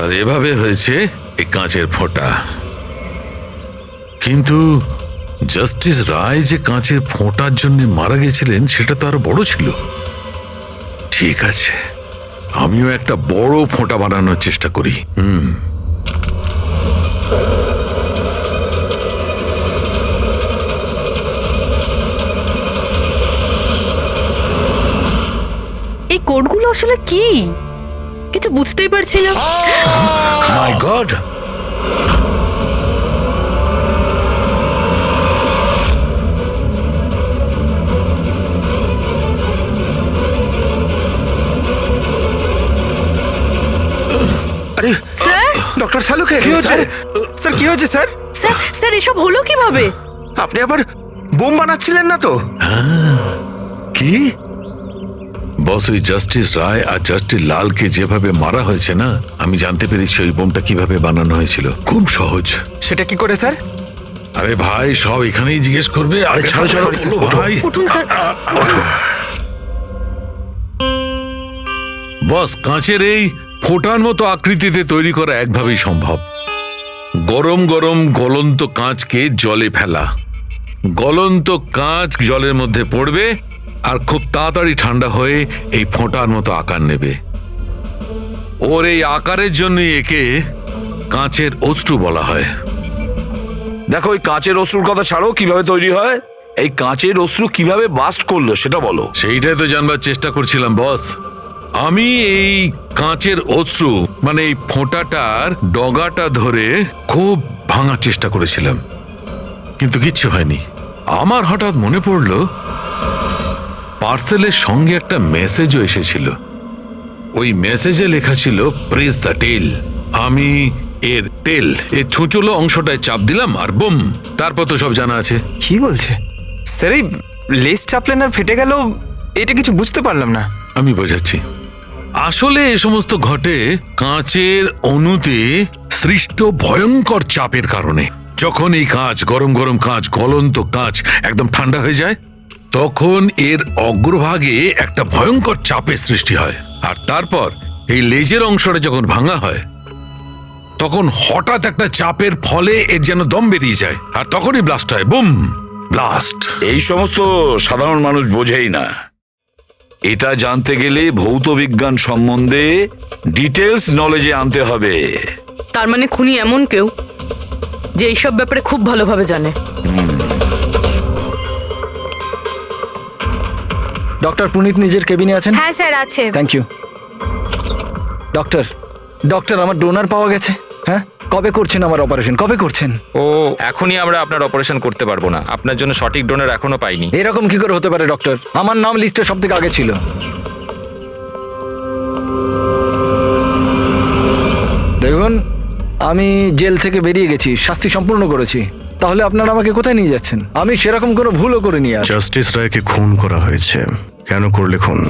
আর এভাবে হয়েছে এই কাঁচের ফোঁটা। কিন্তু জাস্টিস রায় যে কাঁচের ফোঁটার জন্য মারা গেছিলেন সেটা তো আরো বড় ছিল। ঠিক আছে, আমিও একটা বড় ফোঁটা বানানোর চেষ্টা করি। এই কোডগুলো আসলে কি কিছু বুঝতেই পারছি না। মাই গড, আরে স্যার ডক্টর শালুকে কি হয়েছে স্যার? কি হয়েছে স্যার? স্যার স্যার এসব হলো কিভাবে? আপনি আবার বোম বানাচ্ছিলেন না তো? কি বস, ওই জাস্টিস রায় আর জাস্টিস লালকে যেভাবে মারা হয়েছে না, আমি জানতে পেরেছি ওই বোমটা কিভাবে বানানো হয়েছিল। খুব সহজ। সেটা কি করে স্যার? আরে ভাই, সব এখানেই জিজ্ঞেস করবে। আরে ছাড়ো ছাড়ো ভাই। উঠুন স্যার। বস, কাঁচের এই ফোঁটার মতো আকৃতিতে তৈরি করা একভাবেই সম্ভব। গরম গরম গলন্ত কাঁচকে জলে ফেলা, গলন্ত কাঁচ জলের মধ্যে পড়বে আর খুব তাড়াতাড়ি ঠান্ডা হয়ে এই ফোঁটার মতো আকার নেবে। ওর এই আকারের জন্যই একে কাঁচের অশ্রু বলা হয়। দেখো ওই কাঁচের অশ্রুর কথা ছাড়ো, কিভাবে তৈরি হয়? এই কাঁচের অশ্রু কিভাবে বাস্ট করলো সেটা বলো। সেইটাই তো জানবার চেষ্টা করছিলাম বস। আমি এই কাঁচের অশ্রু মানে এই ফোঁটাটার ডগাটা ধরে খুব ভাঙার চেষ্টা করেছিলাম, কিন্তু কিচ্ছু হয়নি। আমার হঠাৎ মনে পড়লো পার্সেলের সঙ্গে একটা মেসেজও এসেছিল। ওই মেসেজে লেখা ছিল প্রেস দ্য টেল। আমি এর টেল, এর ছুঁচলো অংশটায় চাপ দিলাম আর বুম, তারপর তো সব জানা আছে। কি বলছে স্যার? এই লেস চাপলেন আর ফেটে গেল, এটা কিছু বুঝতে পারলাম না। আমি বোঝাচ্ছি। আসলে এ সমস্ত ঘটে কাঁচের অণুতে সৃষ্ট ভয়ঙ্কর চাপের কারণে। যখন এই কাঁচ, গরম গরম কাঁচ, গলন্ত কাঁচ একদম ঠান্ডা হয়ে যায়, তখন এর অগ্রভাগে একটা ভয়ঙ্কর চাপের সৃষ্টি হয়। আর তারপর এই লেজের অংশটা যখন ভাঙা হয়, তখন হঠাৎ একটা চাপের ফলে এর যেন দম বেরিয়ে যায়, আর তখনই ব্লাস্ট হয়। Broom, blast. এই সমস্ত সাধারণ মানুষ বোঝেই না। এটা জানতে গেলে ভৌত বিজ্ঞান সম্বন্ধে ডিটেলস নলেজে আনতে হবে। তার মানে খুনি এমন কেউ যে এইসব ব্যাপারে খুব ভালোভাবে জানে। ডক্টর পুনিত নিজের কেবিনে আছেন? হ্যাঁ স্যার আছে। Thank you. ডক্টর, ডক্টর আমার ডোনার পাওয়া গেছে। হ্যাঁ, কবে করছেন আমার অপারেশন? কবে করছেন? ও এখনই আমরা আপনার অপারেশন করতে পারবো না, আপনার জন্য সঠিক ডোনার এখনো পাইনি। এরকম কি করে হতে পারে ডক্টর? আমার নাম লিস্টে সব থেকে আগে ছিল। দেখুন, আমি জেল থেকে বেরিয়ে গেছি, শাস্তি সম্পূর্ণ করেছি। তাহলে আপনারা আমাকে কোথায় নিয়ে যাচ্ছেন? আমি সেরকম কোনো ভুলও করিনি। আর জাস্টিস রায়কে খুন করা হয়েছে। কেন করলে খুন?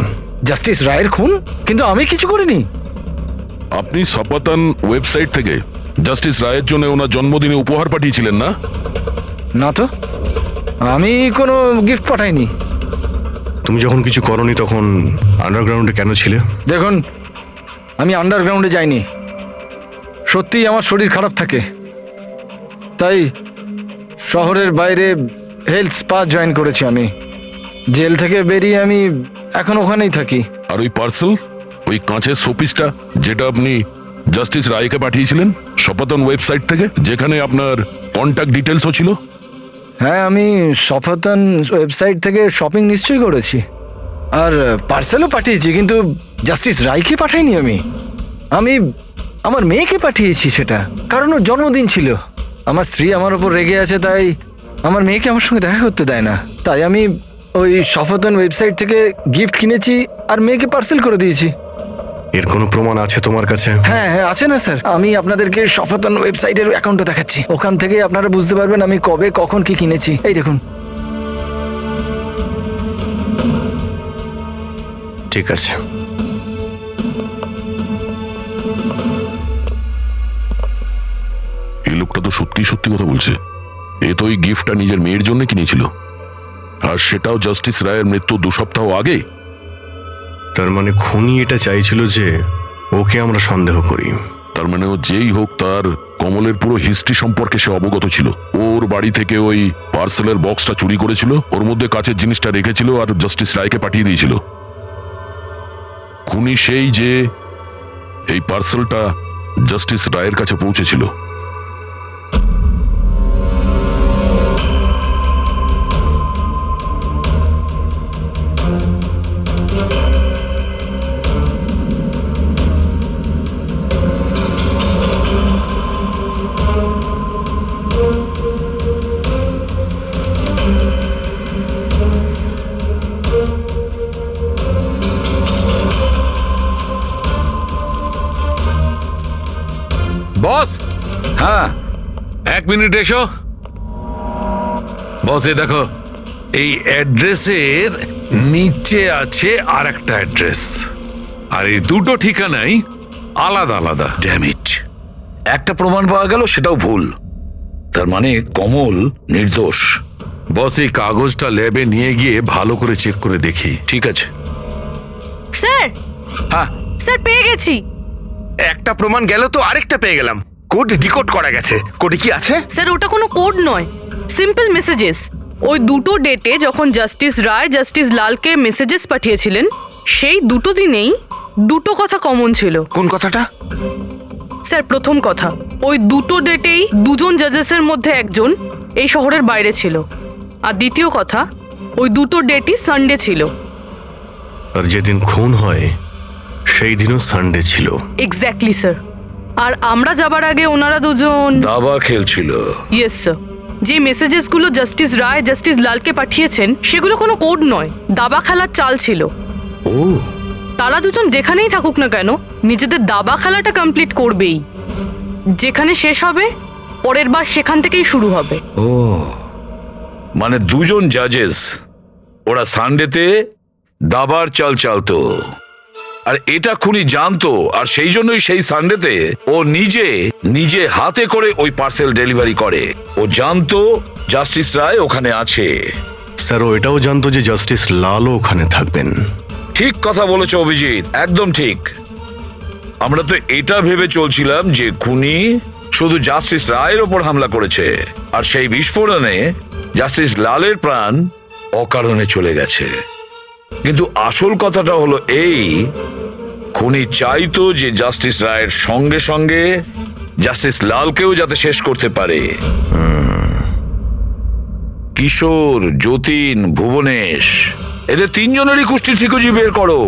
জাস্টিস রায়ের খুন? কিন্তু আমি কিছু করিনি। আপনি সপাতান ওয়েবসাইট থেকে জাস্টিস রায়ের জন্য ওনার জন্মদিনে উপহার পাঠিয়েছিলেন না? না তো, আমি কোনো গিফট পাঠাইনি। তুমি যখন কিছু করনি তখন আন্ডারগ্রাউন্ডে কেন ছিলে? দেখুন, আমি আন্ডারগ্রাউন্ডে যাইনি। সত্যিই আমার শরীর খারাপ থাকে, তাই শহরের বাইরে হেলথ স্পা জয়েন করেছি আমি। জেল থেকে বেরিয়ে আমি এখন ওখানেই থাকি। আর ওই পার্সেল, ওই কাঁচের শোপিসটা যেটা আপনি জাস্টিস রায়কে পাঠিয়েছিলেন সপাতন ওয়েবসাইট থেকে, যেখানে আপনার কন্ট্যাক্ট ডিটেলসও ছিল? হ্যাঁ, আমি সফাতন ওয়েবসাইট থেকে শপিং নিশ্চয়ই করেছি, আর পার্সেলও পাঠিয়েছি, কিন্তু জাস্টিস রায়কে পাঠাইনি। আমি আমার মেয়েকে পাঠিয়েছি সেটা, কারণ ওর জন্মদিন ছিল। আমার স্ত্রী আমার ওপর রেগে আছে, তাই আমার মেয়েকে আমার সঙ্গে দেখা করতে দেয় না। তাই আমি ওই সফাতন ওয়েবসাইট থেকে গিফট কিনেছি আর মেয়েকে পার্সেল করে দিয়েছি। এর কোনো প্রমাণ আছে তোমার কাছে? হ্যাঁ হ্যাঁ আছে না স্যার, আমি আপনাদেরকে সফাতন ওয়েবসাইটের অ্যাকাউন্টটা দেখাচ্ছি। ওখান থেকেই আপনারা বুঝতে পারবেন আমি কবে কখন কি কিনেছি। এই দেখুন। ঠিক আছে। এই লোকটা তো সত্যি সত্যি কথা বলছে। এ তো ওই গিফটটা নিজের মেয়ের জন্য কিনেছিল, আর সেটাও জাস্টিস রায়ের মৃত্যু 2 সপ্তাহ আগে। তার মানে খুনি এটা চাইছিল যে ওকে আমরা সন্দেহ করি। তার মানে ও যেই হোক, তার কমলের পুরো হিস্ট্রি সম্পর্কে সে অবগত ছিল। ওর বাড়ি থেকে ওই পার্সেলের বক্সটা চুরি করেছিল, ওর মধ্যে কাচের জিনিসটা রেখেছিল আর জাস্টিস রায়কে পাঠিয়ে দিয়েছিল। খুনি সেই যে এই পার্সেলটা জাস্টিস রায়ের কাছে পৌঁছেছিল। বস, হ্যাঁ, 1 মিনিট এসো। বস, এ দেখো, এই অ্যাড্রেসের নিচে আছে আর একটা অ্যাড্রেস, আর এই দুটো ঠিকানাই আলাদা আলাদা। ড্যামিট, একটা প্রমাণ পাওয়া গেল, সেটাও ভুল। তার মানে কমল নির্দোষ। বস, এই কাগজটা ল্যাবে নিয়ে গিয়ে ভালো করে চেক করে দেখি। ঠিক আছে। স্যার, হ্যাঁ, স্যার পেয়ে গেছি। একটা প্রমাণ গেল তো আরেকটা পেয়ে গেলাম। কোড ডিকোড করা গেছে। কোডে কি আছে? স্যার ওটা কোনো কোড নয়, সিম্পল মেসেজেস। ওই দুটো ডেটে যখন জাস্টিস রায় জাস্টিস লালকে মেসেজেস পাঠিয়েছিলেন, সেই দুটো দিনেই দুটো কথা কমন ছিল। কোন কথাটা? স্যার প্রথম কথা, ওই দুটো ডেটেই দুজন জাজেসের মধ্যে একজন এই শহরের বাইরে ছিল। আর দ্বিতীয় কথা, ওই দুটো ডেটই সানডে ছিল। আর যেদিন খুন হয় সেই দিনও সানডে ছিল। Exactly sir. আর আমরা যাবার আগে ওনারা দুজন দাবা খেলছিল। Yes sir. যে মেসেজেসগুলো জাস্টিস রায় জাস্টিস লালকে পাঠিয়েছেন সেগুলো কোনো কোড নয়, দাবা খেলার চাল ছিল। ও, তারা দুজন যেখানেই থাকুক না কেন নিজেদের দাবা খেলাটা কমপ্লিট করবেই। যেখানে শেষ হবে পরের বার সেখান থেকেই শুরু হবে। ও, মানে দুজন জাজেস, ওরা সানডেতে দাবার চাল চালতো, আর এটা খুনি জানতো, আর সেই জন্যই সেই সানডেতে ও নিজে হাতে করে ওই পার্সেল ডেলিভারি করে। ও জানতো জাস্টিস রায় ওখানে আছে। স্যার, ও এটাও জানতো যে জাস্টিস লালও ওখানে থাকবেন। ঠিক কথা বলেছো অভিজিৎ, একদম ঠিক। আমরা তো এটা ভেবে চলছিলাম যে খুনি শুধু জাস্টিস রায়ের ওপর হামলা করেছে, আর সেই বিস্ফোরণে জাস্টিস লালের প্রাণ অকারণে চলে গেছে। কিন্তু আসল কথাটা হলো এই, খুনি চাইতো যে জাস্টিস রায়ের সঙ্গে সঙ্গে জাস্টিস লালকেও যাতে শেষ করতে পারে। কিশোর, যতীন, ভুবনেশ, এদের তিনজনেরই কুষ্টি ঠিকুজি বের করো।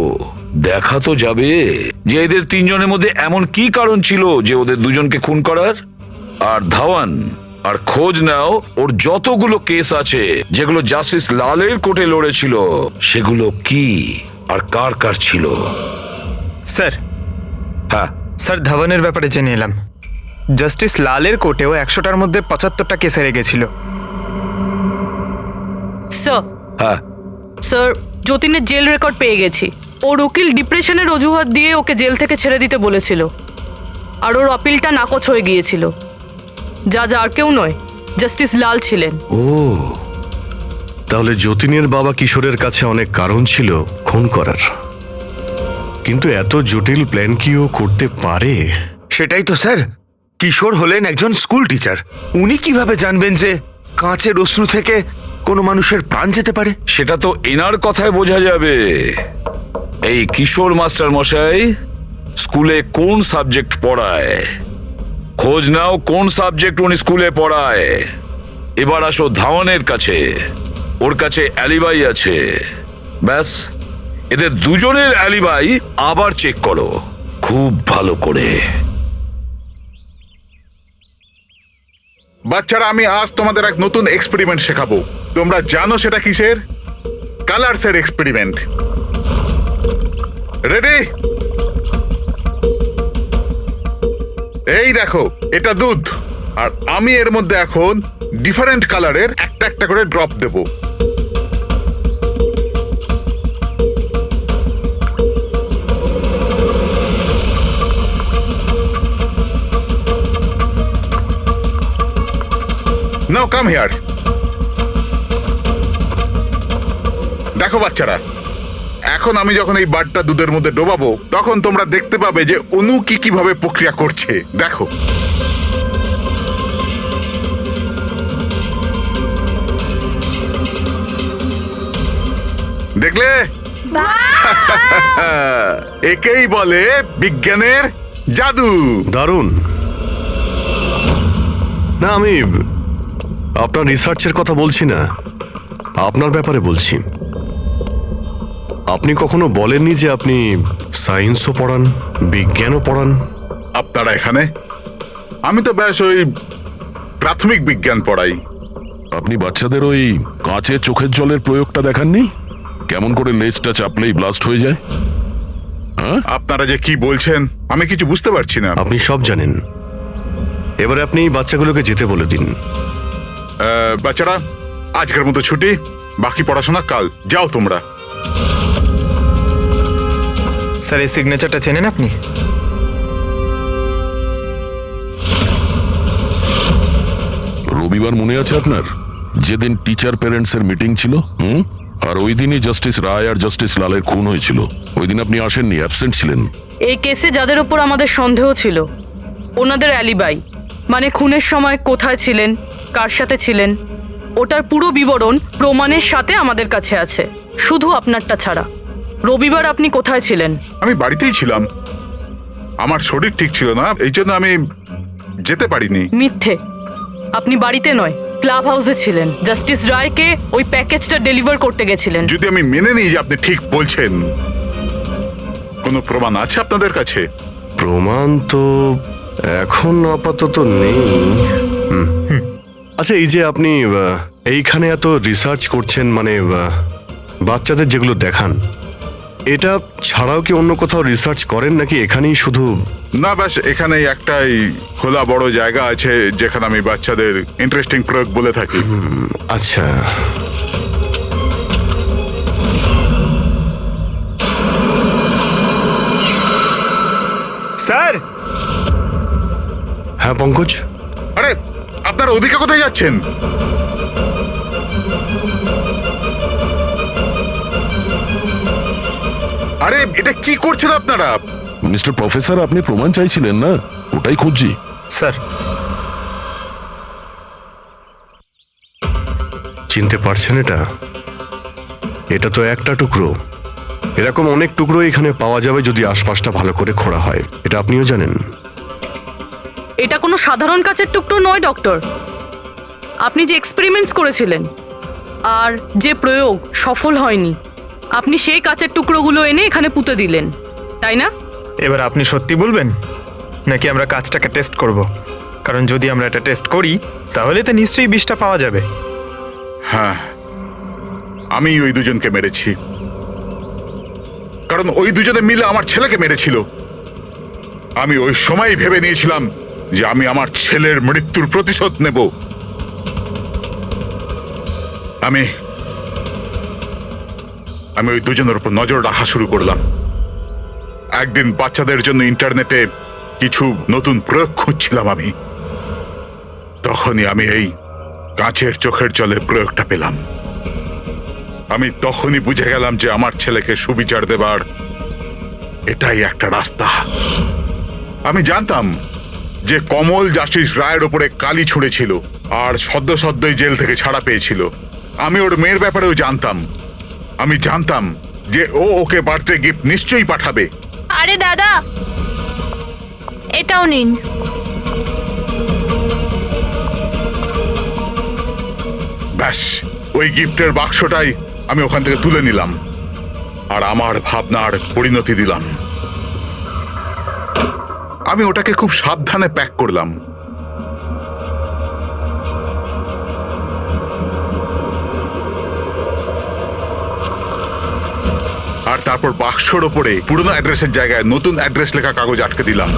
দেখা তো যাবে যে এদের তিনজনের মধ্যে এমন কি কারণ ছিল যে ওদের দুজনকে খুন করার। আর ধাওয়ান, আর খোঁজ নাও ওর যতগুলো কেস আছে যেগুলো জাস্টিস লালের কোর্টে লড়েছিল, সেগুলো কি আর কার কার ছিল। স্যার, হ্যাঁ স্যার ধাওয়ানের ব্যাপারে জেনে এলাম। জাস্টিস লালের কোর্টেও 100টার মধ্যে 75টা কেস হেরে গেছিল। স্যার, হ্যাঁ, স্যার যতীনের জেল রেকর্ড পেয়ে গেছি। ওর উকিল ডিপ্রেশনের অজুহাত দিয়ে ওকে জেল থেকে ছেড়ে দিতে বলেছিল, আর ওর আপিলটা নাকচ হয়ে গিয়েছিল। যা আর কেউ নয়, জাস্টিস লাল ছিলেন। ও, তাহলে যতীনের বাবা কিশোরের কাছে অনেক কারণ ছিল খুন করার, কিন্তু এত জটিল প্ল্যান কি ও করতে পারে? সেটাই তো স্যার। কিশোর হলেন একজন স্কুল টিচার। উনি কিভাবে জানবেন যে কাঁচের অশ্রু থেকে কোনো মানুষের প্রাণ যেতে পারে? সেটা তো এনার কথায় বোঝা যাবে। এই কিশোর মাস্টার মশাই স্কুলে কোন সাবজেক্ট পড়ায়, খোঁজ নাও কোন সাবজেক্ট উনি স্কুলে পড়ায়। এবার আসো ধাওয়ানের কাছে, ওর কাছে অ্যালিবাই আছে। ব্যাস, এদের দুজনের অ্যালিবাই আবার চেক করো খুব ভালো করে। বাচ্চারা, আমি আজ তোমাদের এক নতুন এক্সপেরিমেন্ট শেখাবো। তোমরা জানো সেটা কিসের? কালারসের এক্সপেরিমেন্ট। রেডি? এই দেখো, এটা দুধ, আর আমি এর মধ্যে এখন ডিফারেন্ট কালারের একটা একটা করে drop Dev. Now come here. দেখো বাচ্চারা, এখন আমি যখন এই বারটা দুধের মধ্যে ডোবাবো তখন তোমরা দেখতে পাবে যে অনু কিভাবে প্রক্রিয়া করছে। দেখো, দেখলে? একেই বলে বিজ্ঞানের জাদু। দারুণ। না, আমি আপনার রিসার্চের কথা বলছি না, আপনার ব্যাপারে বলছি। আপনি কখনো বলেননি যে আপনি সায়েন্সও পড়ান, বিজ্ঞানও পড়ান? আপনারা এখানে? আমি তো ব্যাস ওই প্রাথমিক বিজ্ঞান পড়াই। আপনি বাচ্চাদের ওই কাঁচে চোখের জলের প্রয়োগটা দেখাননি? কেমন করে লেজটা চাপলেই ব্লাস্ট হয়ে যায়? আপনারা যে কি বলছেন আমি কিছু বুঝতে পারছি না। আপনি সব জানেন। এবারে আপনি বাচ্চাগুলোকে যেতে বলে দিন। বাচ্চারা, আজকের মতো ছুটি, বাকি পড়াশোনা কাল। যাও তোমরা। স্যার, এই সিগনেচারটা চেনেন আপনি? রবিবার মনে আছে আপনার, যেদিন টিচার প্যারেন্টসের মিটিং ছিল? আর ওই দিনই জাস্টিস রায় আর জাস্টিস লালের খুন হয়েছিল। ওই দিন আপনি আসেননি, অ্যাবসেন্ট ছিলেন। এই কেসে যাদের ওপর আমাদের সন্দেহ ছিল ওনাদের অ্যালিবাই, মানে খুনের সময় কোথায় ছিলেন, কার সাথে ছিলেন, ওটার পুরো বিবরণ প্রমাণের সাথে আমাদের কাছে আছে, শুধু আপনারটা ছাড়া। রবিবার আপনি কোথায় ছিলেন? আমি বাড়িতেই ছিলাম। আমার শরীর ঠিক ছিল না, এই জন্য আমি যেতে পারিনি। মিথ্যে। আপনি বাড়িতে নয়, ক্লাব হাউসে ছিলেন। জাস্টিস রায়কে ওই প্যাকেজটা ডেলিভার করতে গেছিলেন। যদি আমি মেনে নিই যে আপনি ঠিক বলছেন, কোনো প্রমাণ আছে আপনাদের কাছে? প্রমাণ তো এখন আপাতত নেই। আচ্ছা, এই যে আপনি এইখানে এত রিসার্চ করছেন, মানে বাচ্চাদের যেগুলো দেখান, এটা ছাড়াও কি অন্য কোথাও রিসার্চ করেন নাকি এখানেই শুধু? না, ব্যাস এখানেই একটাই খোলা বড় জায়গা আছে যেখানে আমি বাচ্চাদের ইন্টারেস্টিং প্রয়োগ বলে থাকি। আচ্ছা, স্যার। হ্যাঁ পঙ্কজ। আরে, আপনারা ওদিকে কোথায় যাচ্ছেন? আরে, এটা কি করছেন আপনারা? মিস্টার প্রফেসর, আপনি প্রমাণ চাইছিলেন না? ওটাই খুঁজছি। স্যার, চিনতে পারছেন এটা? এটা তো একটা টুকরো। এরকম অনেক টুকরো এখানে পাওয়া যাবে যদি আশপাশটা ভালো করে খোঁড়া হয়। এটা আপনিও জানেন। এটা কোনো সাধারণ কাচের টুকরো নয় ডক্টর। আপনি যে এক্সপেরিমেন্টস করেছিলেন আর যে প্রয়োগ সফল হয়নি, আপনি সেই কাচের টুকরোগুলো এনে এখানে পুঁতে দিলেন, তাই না? এবার আপনি সত্যি বলবেন নাকি আমরা কাজটাকে টেস্ট করব? কারণ যদি আমরা এটা টেস্ট করি তাহলে তো নিশ্চয়ই বিষটা পাওয়া যাবে। হ্যাঁ, আমি ওই দুজনকে মেরেছি, কারণ ওই দুজনে মিলে আমার ছেলেকে মেরেছিল। আমি ওই সময় ভেবে নিয়েছিলাম যে আমি আমার ছেলের মৃত্যুর প্রতিশোধ নেব। আমি ওই দুজনের উপর নজর রাখা শুরু করলাম। একদিন বাচ্চাদের জন্য ইন্টারনেটে কিছু নতুন প্রয়োগ খুঁজছিলাম আমি, তখনই আমি এই কাঁচের চোখের জলের প্রয়োগটা পেলাম। আমি তখনই বুঝে গেলাম যে আমার ছেলেকে সুবিচার দেবার এটাই একটা রাস্তা। আমি জানতাম যে কমল জাস্টিস রায়ের ওপরে কালি ছুঁড়েছিল আর সদ্যই জেল থেকে ছাড়া পেয়েছিল। আমি ওর মেয়ের ব্যাপারেও জানতাম। আমি জানতাম যে ওকে বার্থডে গিফট নিশ্চয়ই পাঠাবে। আরে দাদা, এটাও নিন। ব্যাস, ওই গিফটের বাক্সটাই আমি ওখান থেকে তুলে নিলাম আর আমার ভাবনার পরিণতি দিলাম। আমি ওটাকে খুব সাবধানে প্যাক করলাম। আর তারপর বাক্সর ওপরে পুরনো অ্যাড্রেসের জায়গায় নতুন অ্যাড্রেস লেখা কাগজ আটকে দিলাম।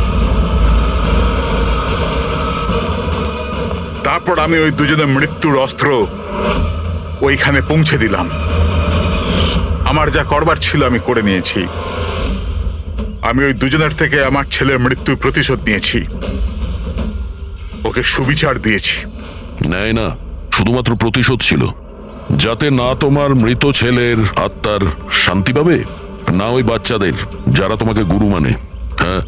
তারপর আমি ওই দুজনের মৃত্যুর অস্ত্র ওইখানে পৌঁছে দিলাম। আমার যা করবার ছিল আমি করে নিয়েছি। আমি ওই দুজনের থেকে আমার ছেলের মৃত্যুর প্রতিশোধ নিয়েছি, ওকে সুবিচার দিয়েছি। নেয় না, শুধুমাত্র প্রতিশোধ ছিল, যাতে না তোমার মৃত ছেলের আত্মার শান্তি পাবে না ওই বাচ্চাদের যারা তোমাকে গুরু মানে। হ্যাঁ,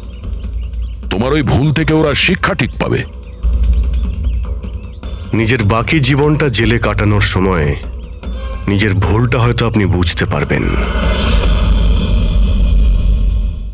তোমার ওই ভুল থেকে ওরা শিক্ষা ঠিক পাবে। নিজের বাকি জীবনটা জেলে কাটানোর সময় নিজের ভুলটা হয়তো আপনি বুঝতে পারবেন।